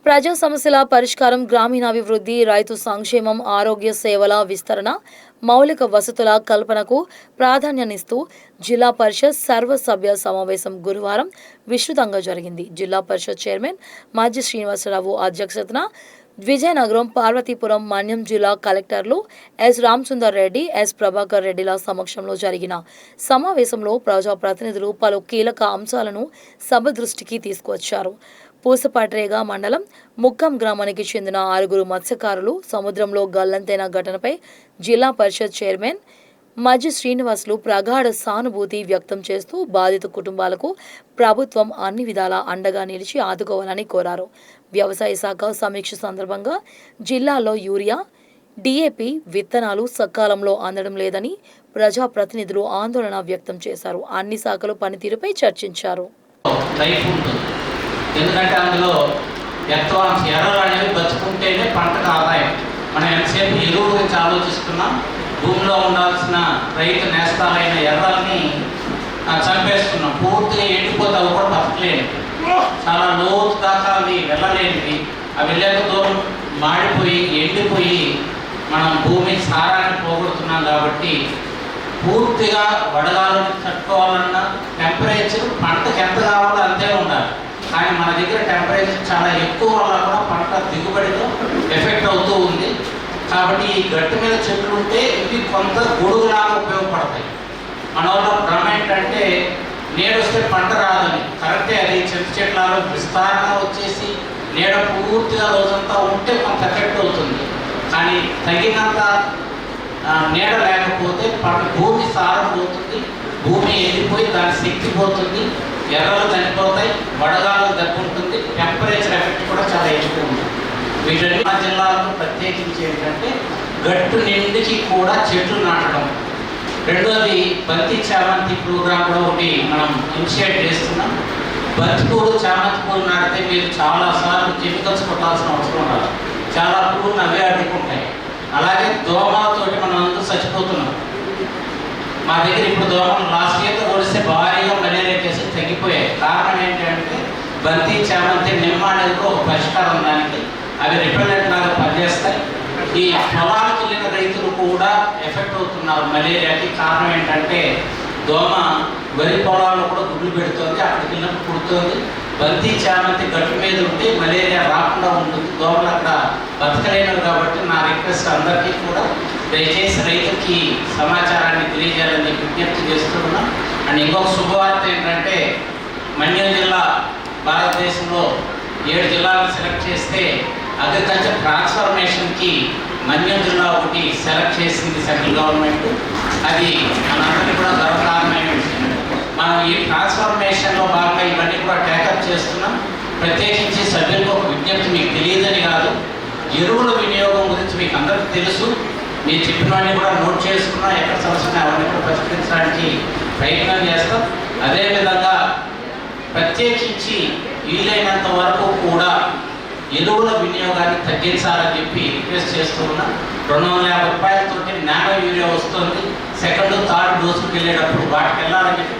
ప్రజా సమస్యల పరిష్కారం, గ్రామీణాభివృద్ధి, రైతు సంక్షేమం, ఆరోగ్య సేవల విస్తరణ, మౌలిక వసతుల కల్పనకు ప్రాధాన్యమిస్తూ జిల్లా పరిషత్ సర్వసభ్య సమావేశం గురువారం విస్తృతంగా జరిగింది. జిల్లా పరిషత్ చైర్మన్ మాజీ శ్రీనివాసరావు అధ్యక్షతన విజయనగరం, పార్వతీపురం, మన్యం జిల్లా కలెక్టర్లు ఎస్ రామసుందర్ రెడ్డి, ఎస్ ప్రభాకర్ రెడ్డిల సమక్షంలో జరిగిన సమావేశంలో ప్రజాప్రతినిధులు పలు కీలక అంశాలను సభ దృష్టికి తీసుకువచ్చారు. పూసపాట్రేగ మండలం ముక్కం గ్రామానికి చెందిన 6 మత్స్యకారులు సముద్రంలో గల్లంతైన ఘటనపై జిల్లా పరిషత్ చైర్మన్ మాజీ శ్రీనివాసులు ప్రగాఢ సానుభూతి వ్యక్తం చేస్తూ బాధిత కుటుంబాలకు ప్రభుత్వం అన్ని విధాలా అండగా నిలిచి ఆదుకోవాలని కోరారు. వ్యవసాయ శాఖ సమీక్ష సందర్భంగా జిల్లాలో యూరియా, డిఏపి విత్తనాలు సకాలంలో అందడం లేదని ప్రజాప్రతినిధులు ఆందోళన వ్యక్తం చేశారు. అన్ని శాఖల పనితీరుపై చర్చించారు. ఎందుకంటే అందులో ఎత్తవాంశ ఎర్రలు అనేవి బతుకుంటేనే పంటకు ఆదాయం. మనం ఎంతసేపు ఎరువు గురించి ఆలోచిస్తున్నాం. భూమిలో ఉండాల్సిన రైతు నేస్తాలైన ఎర్రల్ని చంపేస్తున్నాం. పూర్తిగా ఎండిపోతే అవి కూడా బతకలేనివి, చాలా లోతు దాకా అవి వెళ్ళలేనివి. అవి వెళ్ళేంత దూరం మాడిపోయి ఎండిపోయి మనం భూమి సారాన్ని పోగొడుతున్నాం. కాబట్టి పూర్తిగా వడగాలను తట్టుకోవాలన్నా టెంపరేచర్ పంటకు ఎంత కావాలో అంతే ఉండాలి. కానీ మన దగ్గర టెంపరేచర్ చాలా ఎక్కువ వల్ల కూడా పంట దిగుబడిలో ఎఫెక్ట్ అవుతూ ఉంది. కాబట్టి ఈ గట్టు మీద చెట్లు ఉంటే ఇవి కొంత గొడుగులాగా ఉపయోగపడతాయి. మన వల్ల భ్రమ ఏంటంటే నీడ వస్తే పంట రాదని. కరెక్టే, అది చెట్టు చెట్లాగా విస్తారంగా వచ్చేసి నీడ పూర్తిగా రోజంతా ఉంటే కొంత ఎఫెక్ట్ అవుతుంది. కానీ తగినంత నీడ లేకపోతే పంట భూమి సారం పోతుంది, భూమి ఎండిపోయి దాని శక్తి పోతుంది, ఎర్రలు చనిపోతాయి, వడగాలు దక్కుంటుంది, టెంపరేచర్ ఎఫెక్ట్ కూడా చాలా ఎక్కువ ఉంటుంది. వీటన్ని మా జిల్లాలో ప్రత్యేకించి ఏంటంటే గట్టు నిండికి కూడా చెట్లు నాటడం. రెండోది బంతి చామంతి ప్రోగ్రామ్ కూడా ఒకటి మనం ఇనిషియేట్ చేస్తున్నాం. బంతి పూలు, చామంతి పూలు నాటితే మీరు చాలాసార్లు కెమికల్స్ కొట్టాల్సిన అవసరం రాదు. చాలా పూలు అవే అడ్డుకుంటాయి. అలాగే దోమలతోటి మనం అందరూ చచ్చిపోతున్నాం. మా దగ్గర ఇప్పుడు దోమలు లాస్ట్ ఇయర్తో కొలిస్తే భారీగా మలేరియా కేసులు తగ్గిపోయాయి. కారణం ఏంటంటే బంతి, చామంతి, నిమ్మ అనేది ఒక పరిష్కారం. దానికి అవి రిపెల్లెంట్ లాగా పనిచేస్తాయి. ఈ పొలాలకు వెళ్ళిన రైతులు కూడా ఎఫెక్ట్ అవుతున్నారు మలేరియాకి. కారణం ఏంటంటే దోమ వరి పొలాల్లో కూడా గుడ్లు పెడుతుంది, అక్కడికి వెళ్ళినప్పుడు పుడుతుంది. బంతి, చామంతి గట్టు మీద ఉంటే మలేరియా రాకుండా ఉంటుంది. దోమలు అక్కడ బతకలేనివి. కాబట్టి నా రిక్వెస్ట్ అందరికీ కూడా దయచేసి రైతుకి సమాచారాన్ని తెలియజేయాలని విజ్ఞప్తి చేస్తున్నాం. అండ్ ఇంకొక శుభవార్త ఏంటంటే మన్యం జిల్లా భారతదేశంలో 7 జిల్లాలను సెలెక్ట్ చేస్తే అగ్రికల్చర్ ట్రాన్స్ఫర్మేషన్కి మన్యం జిల్లా ఒకటి సెలెక్ట్ చేసింది సెంట్రల్ గవర్నమెంట్. అది మనందరికీ కూడా గర్వకారణమైన విషయం. మనం ఈ ట్రాన్స్ఫర్మేషన్లో భాగంగా ఇవన్నీ కూడా టేకప్ చేస్తున్నాం. ప్రత్యేకించి సభ్యులకు ఒక విజ్ఞప్తి, మీకు తెలియదని కాదు, ఎరువుల వినియోగం గురించి మీకు అందరికీ తెలుసు. మీరు చెప్పినవన్నీ కూడా నోట్ చేసుకున్నా, ఎక్కడ సమస్యలు అవన్నీ కూడా పరిష్కరించడానికి ప్రయత్నం చేస్తాం. అదేవిధంగా ప్రత్యేకించి వీలైనంత వరకు కూడా ఎరువుల వినియోగాన్ని తగ్గించాలని చెప్పి రిక్వెస్ట్ చేస్తూ ఉన్నాం. 250 రూపాయలతోటి నానో యూరియా వస్తుంది. సెకండ్, థర్డ్ డోసుకి వెళ్ళేటప్పుడు వాటికి వెళ్ళాలని చెప్పి